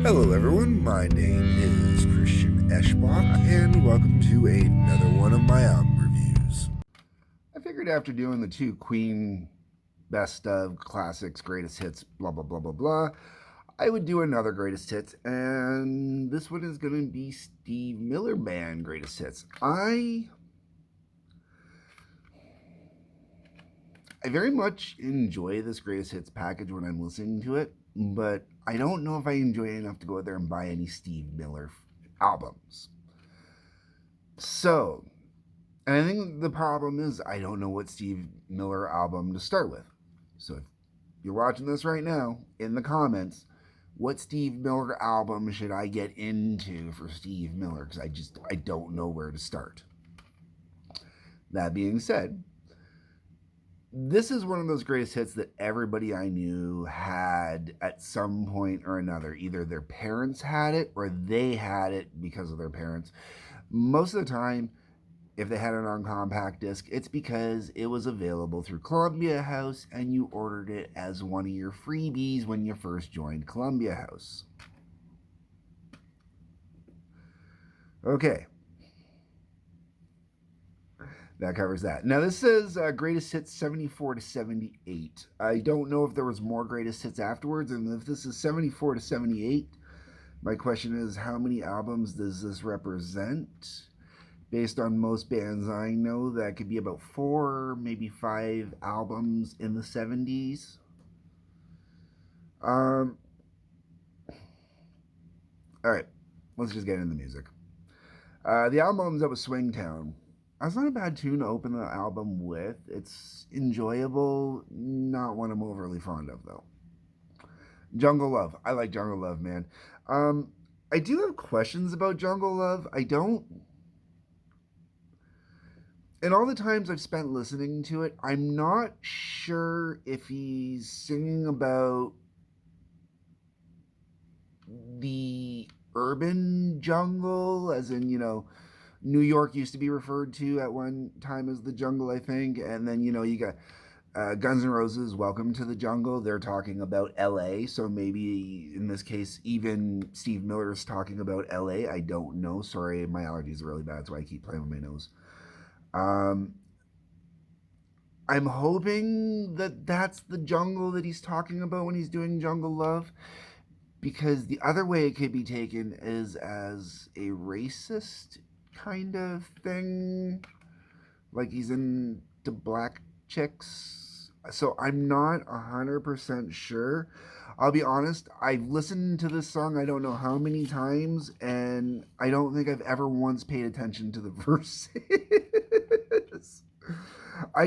Hello, everyone. My name is Christian Eschbach, and welcome to another one of my album reviews. I figured after doing the two Queen best of classics, greatest hits, blah, blah, blah, blah, blah, I would do another greatest hits, and this one is going to be Steve Miller Band greatest hits. I very much enjoy this greatest hits package when I'm listening to it, but I don't know if I enjoy it enough to go out there and buy any Steve Miller albums. So, and I think the problem is I don't know what Steve Miller album to start with. So if you're watching this right now, in the comments, what Steve Miller album should I get into for Steve Miller? Because I don't know where to start. That being said, this is one of those greatest hits that everybody I knew had at some point or another. Either their parents had it or they had it because of their parents. Most of the time, if they had it on compact disc, it's because it was available through Columbia House and you ordered it as one of your freebies when you first joined Columbia House. Okay. That covers that. Now this says greatest hits 74 to 78. I don't know if there was more greatest hits afterwards, and if this is 74 to 78, my question is how many albums does this represent? Based on most bands I know, that could be about 4, maybe 5 albums in the 70s. All right, let's just get into the music. The album opens up with Swingtown. That's not a bad tune to open the album with. It's enjoyable, not one I'm overly fond of, though. Jungle Love. I like Jungle Love, man. I do have questions about Jungle Love. I don't. And all the times I've spent listening to it, I'm not sure if he's singing about the urban jungle, as in, New York used to be referred to at one time as the jungle, I think. And then, you got Guns N' Roses, Welcome to the Jungle. They're talking about LA. So maybe in this case, even Steve Miller is talking about LA. I don't know. Sorry, my allergies are really bad, so I keep playing with my nose. I'm hoping that that's the jungle that he's talking about when he's doing Jungle Love. Because the other way it could be taken is as a racist kind of thing, like he's into black chicks. So I'm not 100% sure. I'll be honest, I've listened to this song I don't know how many times, and I don't think I've ever once paid attention to the verses. I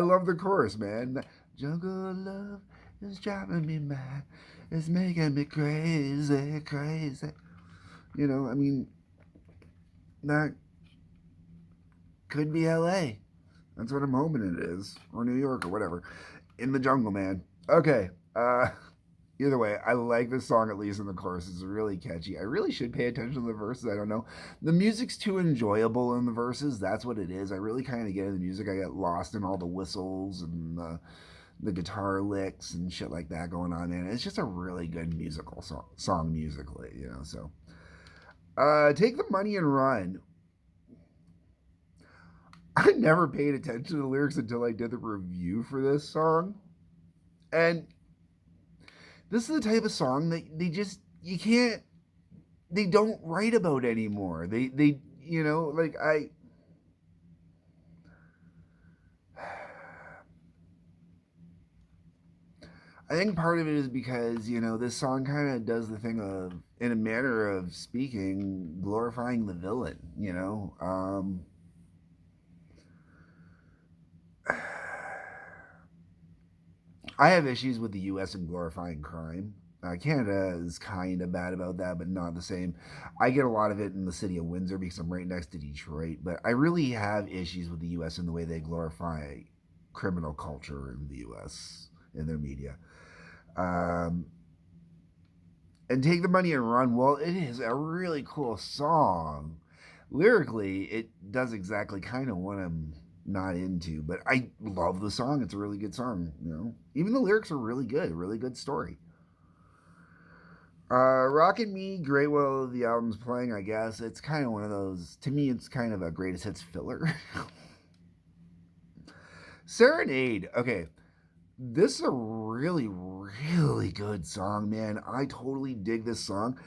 love the chorus, man. Jungle love is driving me mad. It's making me crazy, crazy. I mean, that could be LA. That's what I'm hoping it is. Or New York or whatever. In the jungle, man. Okay. Either way, I like this song, at least in the chorus. It's really catchy. I really should pay attention to the verses. I don't know. The music's too enjoyable in the verses. That's what it is. I really kind of get into the music. I get lost in all the whistles and the guitar licks and shit like that going on, man. It's just a really good musical song musically, so. Take the Money and Run. I never paid attention to the lyrics until I did the review for this song. And this is the type of song that they don't write about anymore. They I think part of it is because, this song kind of does the thing of, in a manner of speaking, glorifying the villain, I have issues with the U.S. and glorifying crime. Canada is kind of bad about that, but not the same. I get a lot of it in the city of Windsor because I'm right next to Detroit, but I really have issues with the U.S. and the way they glorify criminal culture in the U.S. in their media. And Take the Money and Run, well, it is a really cool song. Lyrically, it does exactly kind of what I'm not into, but I love the song. It's a really good song, Even the lyrics are really good story. Rockin' Me, great while the album's playing, I guess. It's kind of one of those, to me, it's kind of a greatest hits filler. Serenade, okay. This is a really, really good song, man. I totally dig this song.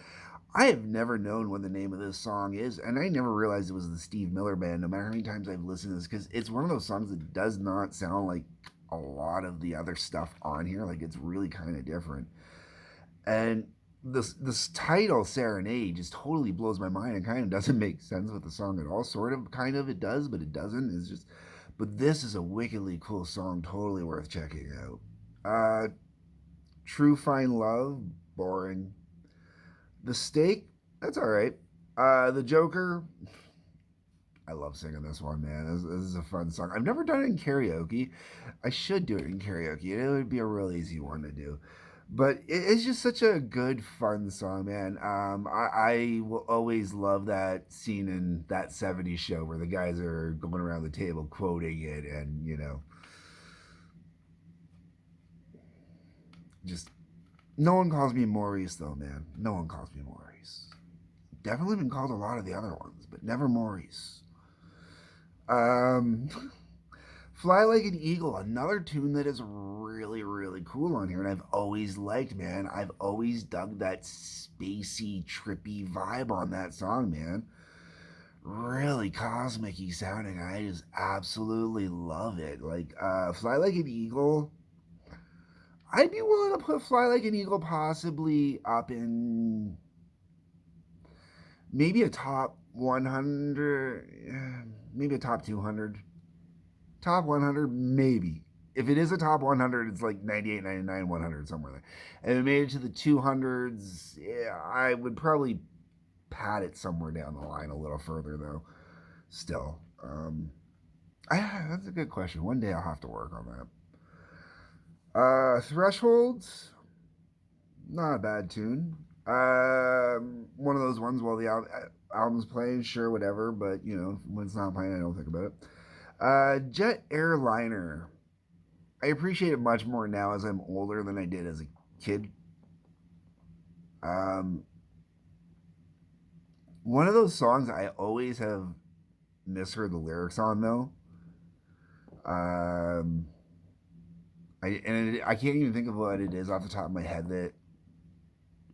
I have never known what the name of this song is, and I never realized it was the Steve Miller Band, no matter how many times I've listened to this, because it's one of those songs that does not sound like a lot of the other stuff on here. Like, it's really kind of different. And this title, Serenade, just totally blows my mind and kind of doesn't make sense with the song at all. Sort of, kind of, it does, but it doesn't. It's just, but this is a wickedly cool song, totally worth checking out. True Fine Love, boring. The Stake, that's all right. The Joker, I love singing this one, man. This is a fun song. I've never done it in karaoke. I should do it in karaoke. It would be a real easy one to do. But it's just such a good, fun song, man. I will always love that scene in that '70s show where the guys are going around the table quoting it, and just no one calls me Maurice though, man. No one calls me Maurice. Definitely been called a lot of the other ones, but never Maurice. Um, Fly Like an Eagle, another tune that is really, really cool on here, and I've always liked, man. I've always dug that spacey, trippy vibe on that song, man. Really cosmic y sounding. I just absolutely love it. Like, Fly Like an Eagle. I'd be willing to put Fly Like an Eagle possibly up in maybe a top 100, maybe a top 200. Top 100, maybe. If it is a top 100, it's like 98, 99, 100, somewhere there. And if it made it to the 200s, yeah, I would probably pat it somewhere down the line a little further, though. Still. That's a good question. One day I'll have to work on that. Thresholds, not a bad tune. One of those ones while the album's playing, sure, whatever, but, when it's not playing, I don't think about it. Jet Airliner. I appreciate it much more now as I'm older than I did as a kid. Um, One of those songs I always have misheard the lyrics on, though. Um, I can't even think of what it is off the top of my head that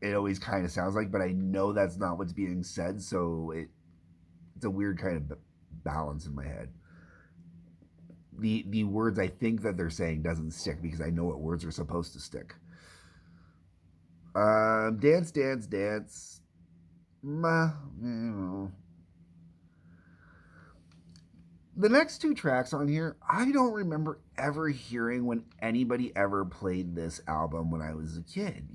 it always kind of sounds like, but I know that's not what's being said, so it's a weird kind of balance in my head. The words I think that they're saying doesn't stick because I know what words are supposed to stick. Dance, dance, dance. The next two tracks on here, I don't remember ever hearing when anybody ever played this album when I was a kid.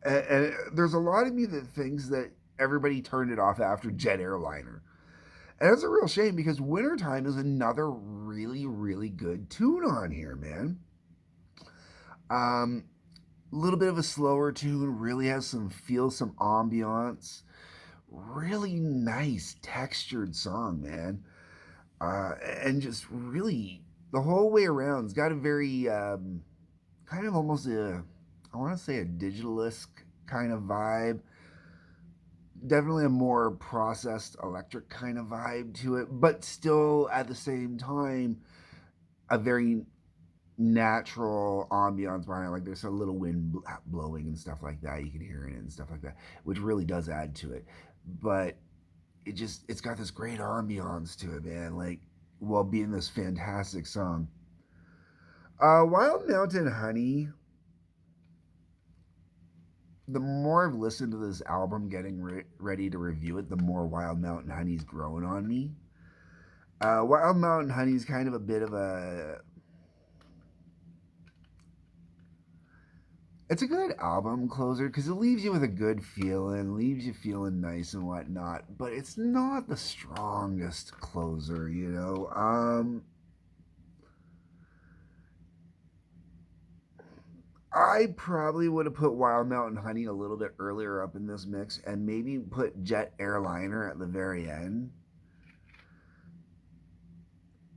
And there's a lot of me that thinks that everybody turned it off after Jet Airliner. And it's a real shame because Wintertime is another really, really good tune on here, man. A little bit of a slower tune, really has some ambiance. Really nice textured song, man. And just really, the whole way around, it's got a very, kind of almost I want to say a digitalist kind of vibe. Definitely a more processed electric kind of vibe to it, but still at the same time a very natural ambiance behind it. Like there's a little wind blowing and stuff like that. You can hear it and stuff like that, which really does add to it. But it's got this great ambiance to it, man. Like while being this fantastic song. Wild Mountain Honey, the more I've listened to this album, getting ready to review it, the more Wild Mountain Honey's growing on me. Wild Mountain Honey's kind of a bit of a. It's a good album closer because it leaves you with a good feeling, leaves you feeling nice and whatnot, but it's not the strongest closer. I probably would have put Wild Mountain Honey a little bit earlier up in this mix and maybe put Jet Airliner at the very end.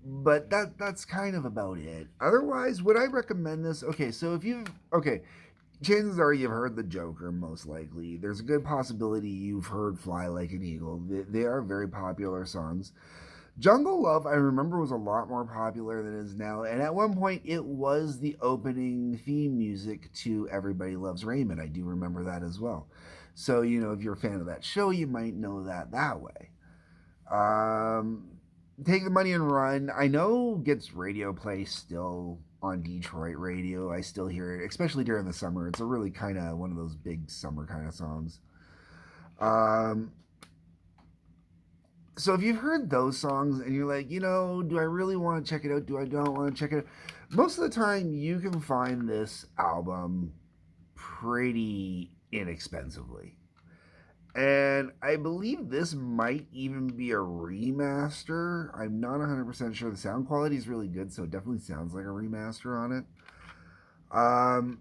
But that's kind of about it. Otherwise, would I recommend this? Okay, so if you chances are you've heard The Joker, most likely. There's a good possibility you've heard Fly Like an Eagle. They are very popular songs. Jungle Love, I remember, was a lot more popular than it is now. And at one point, it was the opening theme music to Everybody Loves Raymond. I do remember that as well. So, if you're a fan of that show, you might know that way. Um, Take the Money and Run, I know gets radio play still on Detroit radio. I still hear it, especially during the summer. It's a really kind of one of those big summer kind of songs. Um, so if you've heard those songs and you're like, do I really want to check it out? Do I don't want to check it out? Most of the time, you can find this album pretty inexpensively. And I believe this might even be a remaster. I'm not 100% sure. The sound quality is really good, so it definitely sounds like a remaster on it. Um,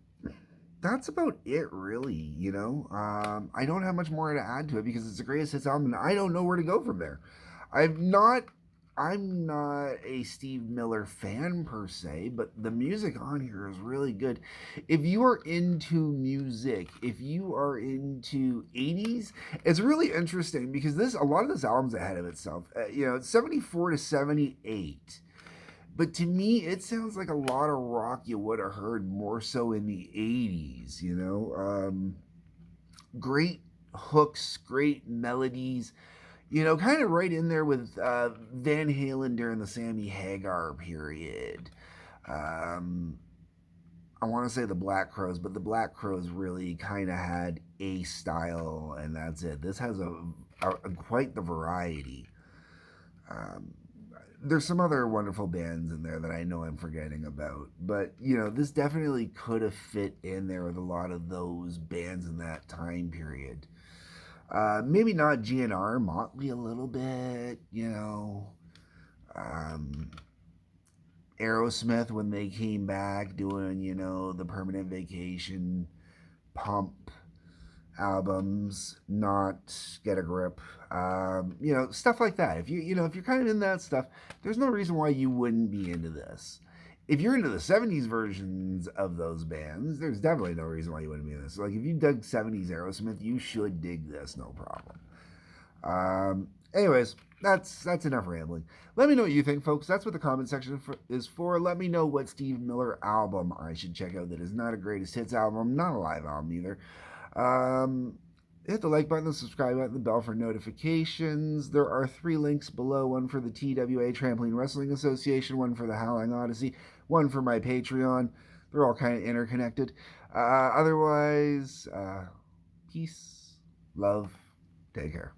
that's about it, really. I don't have much more to add to it because it's the greatest hits album, and I don't know where to go from there. I'm not I'm not a Steve Miller fan per se, but the music on here is really good. If you are into music, if you are into 80s, it's really interesting because a lot of this album's ahead of itself. It's 74 to 78. But to me, it sounds like a lot of rock you would have heard more so in the 80s. Great hooks, great melodies, kind of right in there with Van Halen during the Sammy Hagar period. Um, I want to say the Black Crowes, but the Black Crowes really kind of had a style, and that's it. This has quite the variety. Um, there's some other wonderful bands in there that I know I'm forgetting about, but this definitely could have fit in there with a lot of those bands in that time period. Maybe not GNR, Motley a little bit. Um, Aerosmith when they came back doing, the Permanent Vacation, Pump albums, not Get a Grip, stuff like that. If you're kind of in that stuff, there's no reason why you wouldn't be into this. If you're into the 70s versions of those bands, there's definitely no reason why you wouldn't be into this. Like, if you dug 70s Aerosmith, you should dig this, no problem. Anyways, that's enough rambling. Let me know what you think, folks. That's what the comment section is for. Let me know what Steve Miller album I should check out that is not a greatest hits album, not a live album either. Hit the like button, the subscribe button, the bell for notifications. There are 3 links below, one for the TWA Trampoline Wrestling Association, one for the Howling Odyssey, one for my Patreon. They're all kind of interconnected. Otherwise, peace, love, take care.